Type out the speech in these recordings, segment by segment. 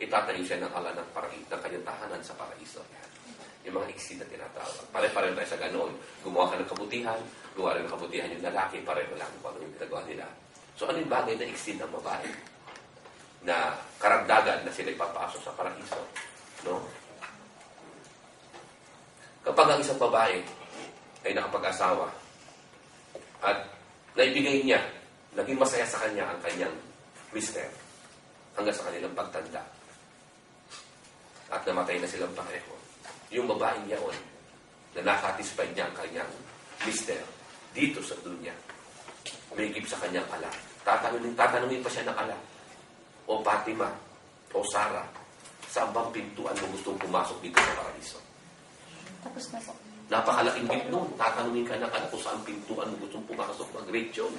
itatayo siya ng ala ng kanyang tahanan sa paraiso. Yung mga iksid na tinatawag. Pare-pareho tayo sa ganoon. Gumawa ka ng kabutihan, gumawa ng kabutihan yung lalaki, pareho lang kung ano yung ginagawa nila. So, ano yung bagay na iksid ng babae? Na karagdagan na sila ipapasok sa paraiso. No? Kapag ang isang babae ay nakapag-asawa at naibigay niya, naging masaya sa kanya ang kanyang mister hanggang sa kanilang pagtanda at namatay na silang pareho. Yung babaeng yaon na nakatisfied niya ang kanyang mister dito sa dunya, may give sa kanyang ala. Tatanungin pa siya ng ala, o Fatima, o Sarah, saan bang pintuan mo gustong pumasok dito sa paraiso? Tapos na po. Napakalaking gift nun. Tatanungin ka ng ala kung saan pintuan mo gustong pumasok. Mag-great yun.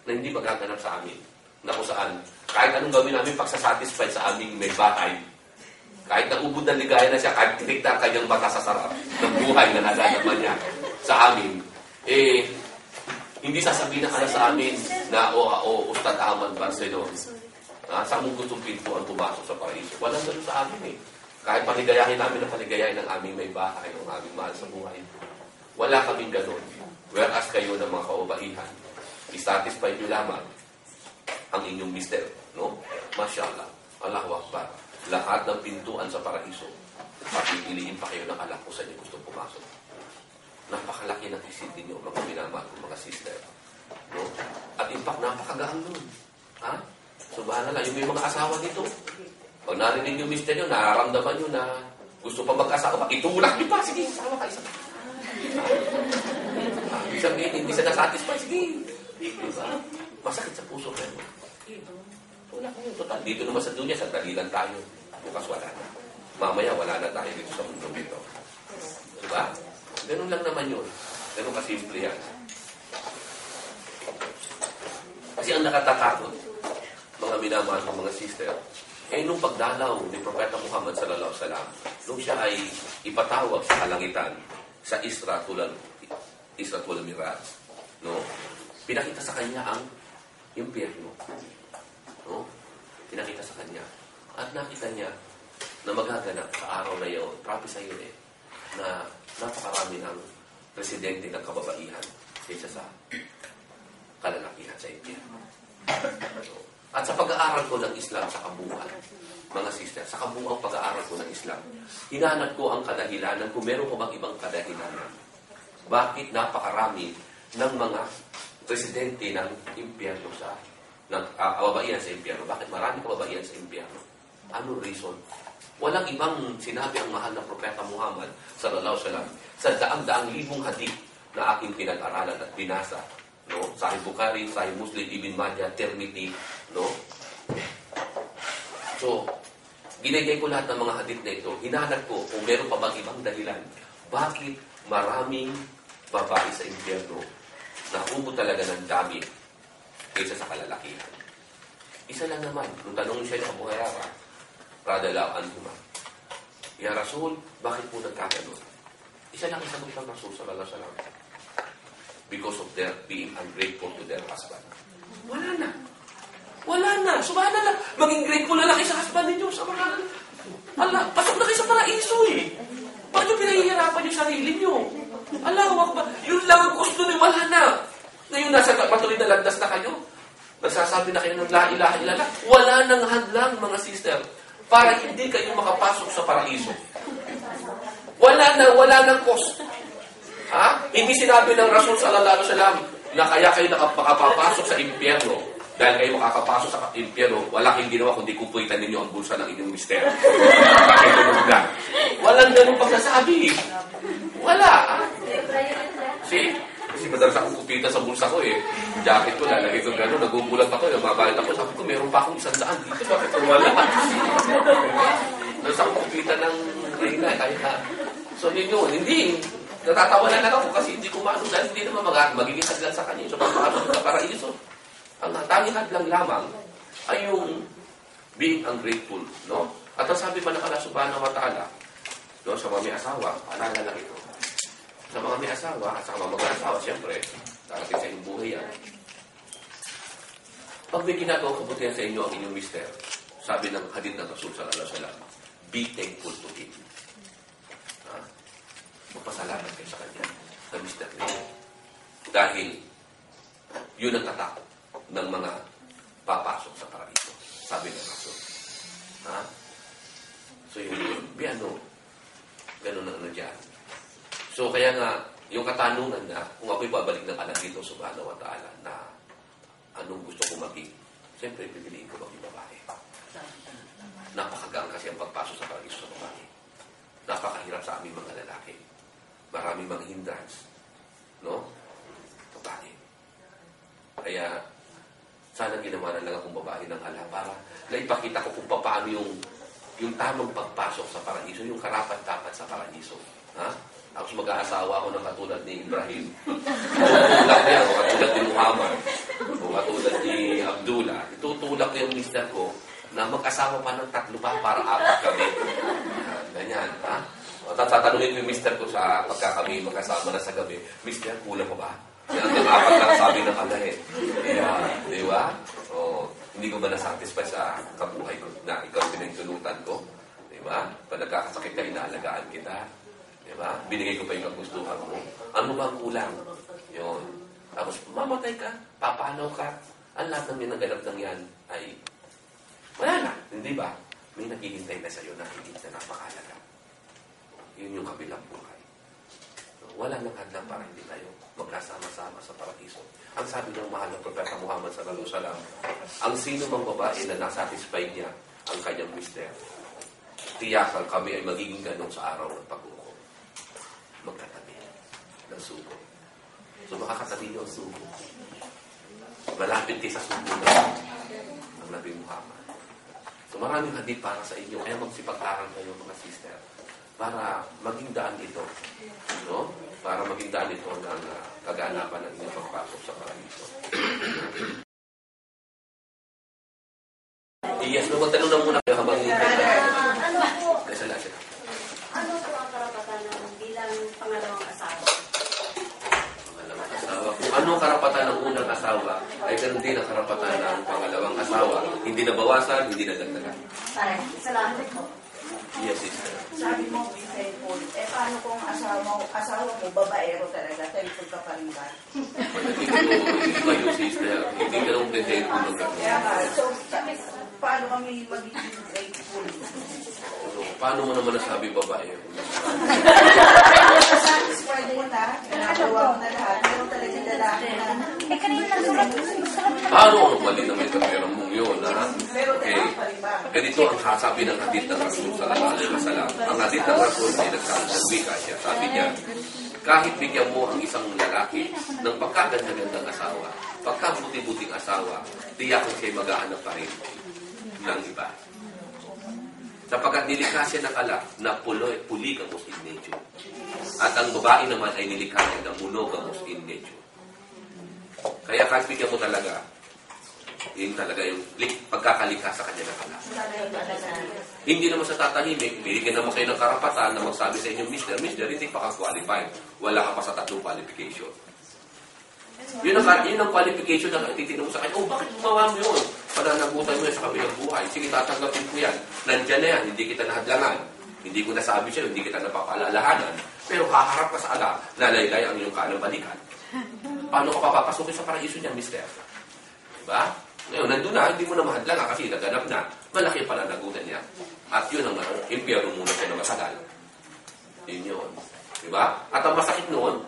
Na hindi magaganap sa amin. Na kung saan, kahit anong gawin namin pagsasatisfied sa aming may batay, kahit naubod ng ligaya na siya, kahit tinikta ang kanyang mata sa sarap ng buhay na naganapan niya sa amin, hindi sasabihin na kala sa amin na, Ustad Ahmad Barcelona, saan mo gustong pintuan pumasok sa paraiso? Walang gano'n sa amin eh. Kahit paligayahin namin na paligayahin ng aming may bahay, ng aming mahal sa buhay. Wala kaming gano'n. Whereas kayo ng mga kaubaihan, isatisfy nyo lamang ang inyong mister. No? Mashallah. Allahu Akbar. Lahat ng pintuan sa paraiso, papipiliin pa kayo ng ala kung saan nyo gustong pumasok. Napakalaki ng isid ninyo, mga minamahal kong mga sister. No? At in fact, napakagaan nun. Ha? Subhanallah, yung may mga asawa dito, pag narinig yung mister nyo, nararamdaman nyo na gusto pa mag-asawa, itulak nyo pa, sige, asawa ka isa. Ibig sabihin, hindi siya nasatisfy, sige. Diba? Masakit sa puso kayo. Tulak nyo. Total, dito naman sa dunya, sa dalilan tayo. Bukas wala na. Mamaya, wala na tayo dito sa mundo dito. Diba? Ganun lang naman yun. Ganun kasimple yan. Kasi ang nakatatakot, mga minamahal ng mga sister, nung pagdalaw ni Propeta Muhammad sallallahu alaihi wasallam, nung siya ay ipatawag sa kalangitan sa Isratul Miraj, no? Pinakita sa kanya ang impyerno. No? Pinakita sa kanya. At nakita niya na magaganap sa araw na yun, prophesy yun na napakarami ng presidente ng kababaihan kaysa sa kalalakihan sa impyerno. At sa pag-aaral ko ng Islam sa kabuuan, mga sister, sa kabuuang pag-aaral ko ng Islam, hinanap ko ang kadahilanan kung meron ko bang ibang kadahilanan. Bakit napakarami ng mga presidente ng impyerno ng kababaihan sa impyerno? Bakit marami kababaihan sa impyerno? Ano reason? Walang ibang sinabi ang mahal na Propeta Muhammad sallallahu alaihi wasallam sa daang-daang libong hadith na aking pinag-aralan at binasa. No? Sahih Bukhari, Sahih Muslim, Ibn Majah, Tirmidhi, no? So, ginagay ko lahat ng mga hadith na ito. Hinanap ko kung meron pa bang ibang dahilan. Bakit maraming babae sa impyerno na ubo talaga ng dami kaysa sa kalalakihan? Isa lang naman, nung tanong siya ng Abu Hurairah, radhiyallahu anhu, Ya Rasul, bakit po nagkaganon? Isa lang ang sagot ng Rasul sallallahu alaihi wasallam. Because of their being ungrateful to their husband. Wala na. Wala na. Subhanallah. Maging grateful na lang sa husband ninyo. Subhanallah. Allah, pasok na kayo sa paraiso eh. Bakit yung pinahihirapan yung sarili nyo? Allahu Akbar. Yun lang ang gusto nyo. Wala na. Ngayon nasa patuloy na landas na kayo. Nagsasabi na kayo ng la ilaha illallah. Wala nang hadlang mga sister para hindi kayo makapasok sa paraiso. Wala nang cost. Ha? Hindi sinabi ng Rasul sallallahu alaihi wasallam na kaya kayo makapapasok sa impyerno dahil kayo makakapasok sa impyerno, wala kayong ginawa kundi kupuitan ninyo ang bulsa ng inyong mister. Walang ganun pagsasabi. Wala. See? Kasi madalas akong kupitan sa bulsa ko eh. Jacket ko, lalagay ko gano'n, nagugulat ako, mabalit ako. Sabi ko, meron pa akong 100 dito. Bakit ko wala? Madalas akong kupitan ng reyna. So yun yun. Hindi. Natatawanan lang ako kasi hindi ko maano dahil hindi naman magiging hadlang sa kanya. So, pagpapasok sa paraiso. Ang tanging hadlang lamang ay yung being ungrateful. No? At ang sabi pa ng Allah subhanahu wa ta'ala, no, sa mga may asawa, alala lang ito. Sa mga may asawa, at sa mga mag-asawa, siyempre, darating sa inyong buhay yan. Pag may ginagawa kabutihan sa inyo ang inyong mister, sabi ng hadith ng Rasul sallallahu alaihi wasallam, be thankful to Him. Magpasalamat kayo sa Kanya, sa Mr. Niyo. Dahil, yun ang tatak ng mga papasok sa paraiso. Sabi ng Rasul. So yun, ganun ang dyan. So kaya nga, yung katanungan na, kung ako'y babalik ng anak dito, subhanahu wa ta'ala, na anong gusto ko maging, siyempre, pipiliin ko maging babae. Napakagaan kasi ang pagpasok sa paraiso sa babae. Napakahirap sa aming mga lalaki. Maraming mga hindrance. No? Babae. Kaya, sana ginawa na lang akong babae ng ala para naipakita ko kung paano yung tamang pagpasok sa paraiso, yung karapat-dapat sa paraiso. Ha? Tapos mag-aasawa ako ng katulad ni Ibrahim. Tutulak niya, o katulad ni Muhammad, o katulad ni Abdullah. Itutulak ko yung mister ko na mag-asawa pa ng 3 pa para 4 kami. Ganyan, ha? O, tatanungin ko yung mister ko sa pagka kami magkasama na sa gabi, mister, kulang pa ba? Yan ang 4 lang sabi ng ala eh. Di ba? O, hindi ko ba nasatisfy sa kabuhay ko na ikaw pinagtulutan ko? Di ba? Pag nagkakasakit ka, inaalagaan kita. Di ba? Binigay ko pa yung kagustuhan mo. Ano ba ang kulang? Yun. Tapos, mamatay ka, papanaw ka. Ang lahat ng minaganap ng yan ay wala na. Hindi ba? May naghihintay na sa'yo na hindi na napakalaga. Yun yung kabilang buhay. So, wala nang hadlang para hindi tayo magkasama-sama sa paraiso. Ang sabi ng mahal ng Propeta Muhammad sallallahu alaihi wasallam, ang sino mang babae na nasatisfy niya ang kanyang mister, tiyakan kami ay magiging ganong sa araw ng pag-uko. Magkatabi ng sugo. So makakatabi niyo ang sugo. Malapit kayo sa sugo ng Nabi Muhammad. So maraming hadith para sa inyo. Kaya magsipag-aral kayo mga sister para maging daan ito. No? Para maging daan ito ng kaganapan ng inyong pagpasok sa paraiso. Yes, magtanong na muna kayo habang hinihintay. Ano po ang karapatan ng bilang pangalawang asawa? Pangalawang asawa. Kung ano ang karapatan ng unang asawa, ay ganun din ang karapatan ng pangalawang asawa. Hindi na bawasan, hindi na dagdagan. Salamat po. Yes, sister. Sabi mo, be thankful. Paano kung asawa mo, babaero talaga, thankful ka pa rin ba? Iba yung sister. Hindi ka nung thankful ng gano'n. Kaya nga, so, paano kami magiging thankful? So, paano mo naman nasabi babae? Satisfied mo na, nagawa mo na lahat, pero talagang lalaki na. Kanina lang sulat. Paano ang mali na may kapirang mong yun, ha? Pero Okay. thankful pa rin ba? Ganito ang sabi ng hadith ng Rasul sallallahu alaihi wasallam. Ang hadith ng Rasul ay nagsabi ng wika siya. Sabi niya, kahit bigyan mo ang isang lalaki ng pagkaganda-gandang asawa, pagkabuti-buting asawa, tiyak kung siya'y maghahanap pa rin ng iba. Sapagkat nilikha siya ng ala na puli gamos in nature. At ang babae naman ay nilikha niya ng monogamos in nature. Kaya kahit bigyan mo talaga, yun talaga yung pagkakalikha sa kanya ng ala. Hindi naman sa tatahimik, bigyan naman kayo ng karapatan na magsabi sa inyong mister, hindi pa ka-qualified. Wala ka pa sa 3 qualification. Yun ang qualification na titinong mo sa kanya. Oh, bakit gumawa mo yun? Pananagutan mo yun sa kabilang buhay. Sige, tatanggapin ko yan. Nandyan na yan. Hindi kita nahadlangan. Hindi ko nasabi sa'yo. Hindi kita napapaalalahanan. Pero haharap ka sa ala, nalaylay ang iyong kanang balikan. Paano ka papapasukin sa paraiso niya, mister? Diba? Ngayon, nandun na, hindi mo na mahadlangan kasi naganap na. Malaki ang pananagutan niya. At yun ang impyerno muna siya na matagal. Yun yun. Diba? At ang masakit noon,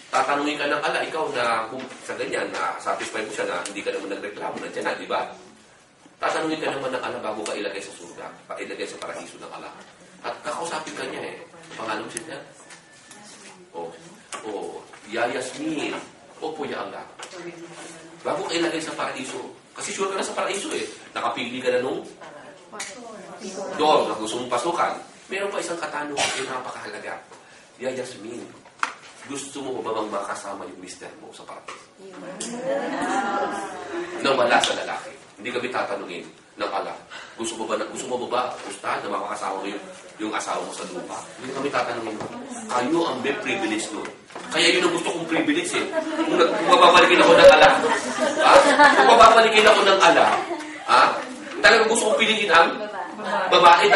tatanungin ka ng ala, ikaw na sa ganyan, na satisfy mo siya na hindi ka naman nagreklamo, nandiyan na, di ba? Tatanungin ka naman ng ala bago ka ilagay sa surga, ilagay sa paraiso ng ala. At kakausapin ka niya pangalan mo siya? Yasmin. Opo, ya Allah. Bago ka ilagay sa paraiso. Kasi sure ka na sa paraiso Nakapili ka na nung doon, na gusto mong pasukan. Meron pa isang katanungan, yung napakahalaga. Yasmin, gusto mo ba bang makasama yung mister mo sa paraiso? Na wala sa lalaki. Hindi kami tatanungin ng ala. Gusto mo ba, ustad, na makakasama mo yung asawa mo sa lupa? Hindi kami tatanungin mo. Kayo ang may privilege doon. Kaya yun ang gusto kong privilege Kung mababalikin ako ng ala. Kung mababalikin ako ng ala, talagang gusto kong piliin ang babae.